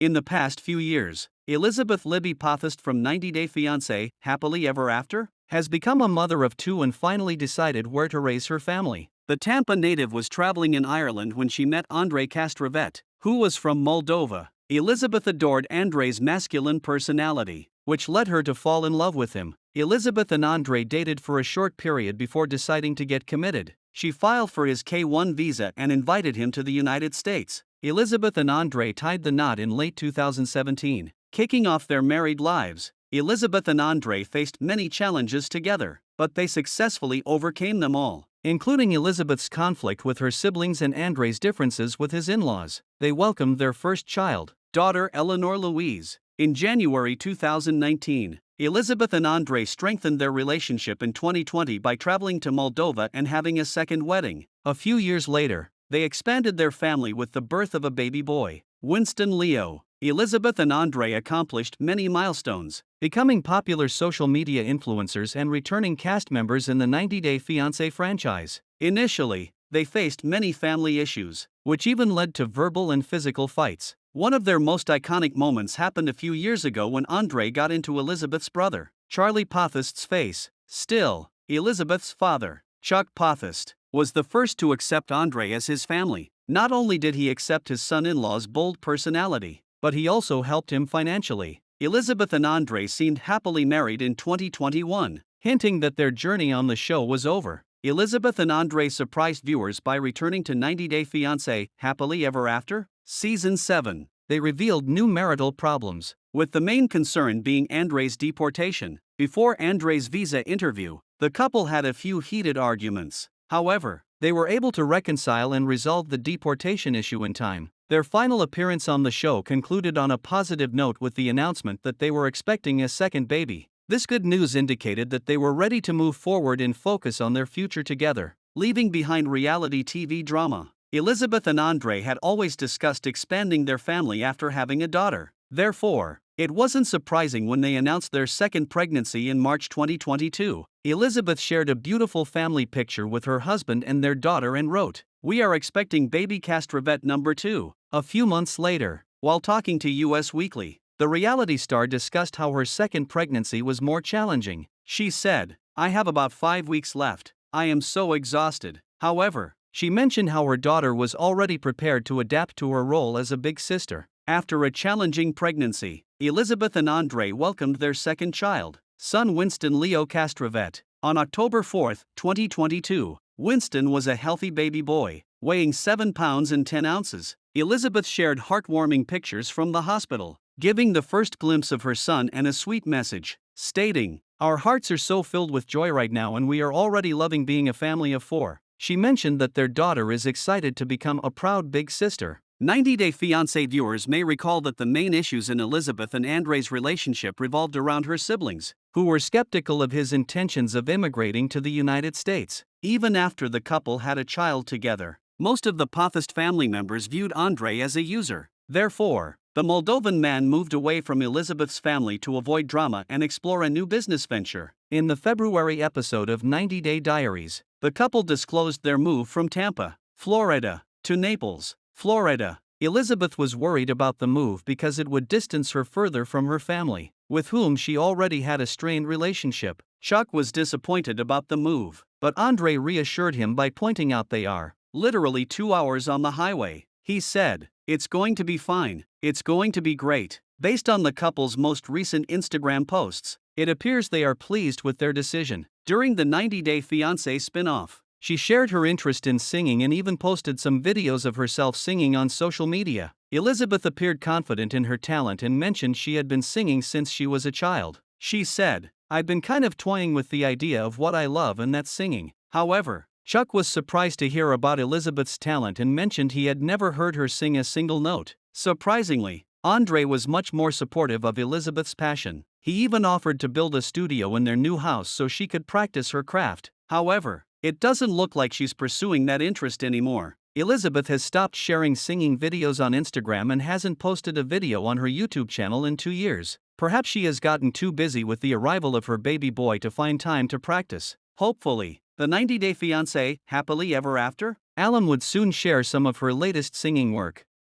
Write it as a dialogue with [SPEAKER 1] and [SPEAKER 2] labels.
[SPEAKER 1] In the past few years, Elizabeth Libby Potthast from 90 Day Fiance, Happily Ever After, has become a mother of two and finally decided where to raise her family. The Tampa native was traveling in Ireland when she met Andrei Castrovet, who was from Moldova. Elizabeth adored Andrei's masculine personality, which led her to fall in love with him. Elizabeth and Andrei dated for a short period before deciding to get committed. She filed for his K-1 visa and invited him to the United States. Elizabeth and Andrei tied the knot in late 2017, kicking off their married lives. Elizabeth and Andrei faced many challenges together, but they successfully overcame them all, including Elizabeth's conflict with her siblings and Andrei's differences with his in-laws. They welcomed their first child, daughter Eleanor Louise, in January 2019. Elizabeth and Andrei strengthened their relationship in 2020 by traveling to Moldova and having a second wedding. A few years later, they expanded their family with the birth of a baby boy, Winston Leo. Elizabeth and Andrei accomplished many milestones, becoming popular social media influencers and returning cast members in the 90 Day Fiancé franchise. Initially, they faced many family issues, which even led to verbal and physical fights. One of their most iconic moments happened a few years ago when Andrei got into Elizabeth's brother, Charlie Pothast's face. Still, Elizabeth's father, Chuck Potthast, was the first to accept Andrei as his family. Not only did he accept his son-in-law's bold personality, but he also helped him financially. Elizabeth and Andrei seemed happily married in 2021, hinting that their journey on the show was over. Elizabeth and Andrei surprised viewers by returning to 90 Day Fiancé, Happily Ever After, Season 7. They revealed new marital problems, with the main concern being Andrei's deportation. Before Andrei's visa interview, the couple had a few heated arguments. However, they were able to reconcile and resolve the deportation issue in time. Their final appearance on the show concluded on a positive note with the announcement that they were expecting a second baby. This good news indicated that they were ready to move forward and focus on their future together, leaving behind reality TV drama. Elizabeth and Andrei had always discussed expanding their family after having a daughter. Therefore, it wasn't surprising when they announced their second pregnancy in March 2022. Elizabeth shared a beautiful family picture with her husband and their daughter and wrote, "We are expecting baby Castrovet number 2. A few months later, while talking to US Weekly, the reality star discussed how her second pregnancy was more challenging. She said, "I have about 5 weeks left. I am so exhausted." However, she mentioned how her daughter was already prepared to adapt to her role as a big sister. After a challenging pregnancy, Elizabeth and Andrei welcomed their second child, son Winston Leo Castrovet, on October 4, 2022. Winston was a healthy baby boy, weighing 7 pounds and 10 ounces. Elizabeth shared heartwarming pictures from the hospital, giving the first glimpse of her son and a sweet message, stating, "Our hearts are so filled with joy right now and we are already loving being a family of 4. She mentioned that their daughter is excited to become a proud big sister. 90 Day Fiancé viewers may recall that the main issues in Elizabeth and Andrei's relationship revolved around her siblings, who were skeptical of his intentions of immigrating to the United States. Even after the couple had a child together, most of the Potthast family members viewed Andrei as a user. Therefore, the Moldovan man moved away from Elizabeth's family to avoid drama and explore a new business venture. In the February episode of 90 Day Diaries, the couple disclosed their move from Tampa, Florida, to Naples, Florida. Elizabeth was worried about the move because it would distance her further from her family, with whom she already had a strained relationship. Chuck was disappointed about the move, but Andrei reassured him by pointing out they are literally 2 hours on the highway. He said, "It's going to be fine, it's going to be great." Based on the couple's most recent Instagram posts, it appears they are pleased with their decision. During the 90 Day Fiancé spin-off, she shared her interest in singing and even posted some videos of herself singing on social media. Elizabeth appeared confident in her talent and mentioned she had been singing since she was a child. She said, "I've been kind of toying with the idea of what I love and that's singing." However, Chuck was surprised to hear about Elizabeth's talent and mentioned he had never heard her sing a single note. Surprisingly, Andrei was much more supportive of Elizabeth's passion. He even offered to build a studio in their new house so she could practice her craft. However, it doesn't look like she's pursuing that interest anymore. Elizabeth has stopped sharing singing videos on Instagram and hasn't posted a video on her YouTube channel in 2 years. Perhaps she has gotten too busy with the arrival of her baby boy to find time to practice. Hopefully, the 90 Day Fiancé, Happily Ever After? Alan would soon share some of her latest singing work.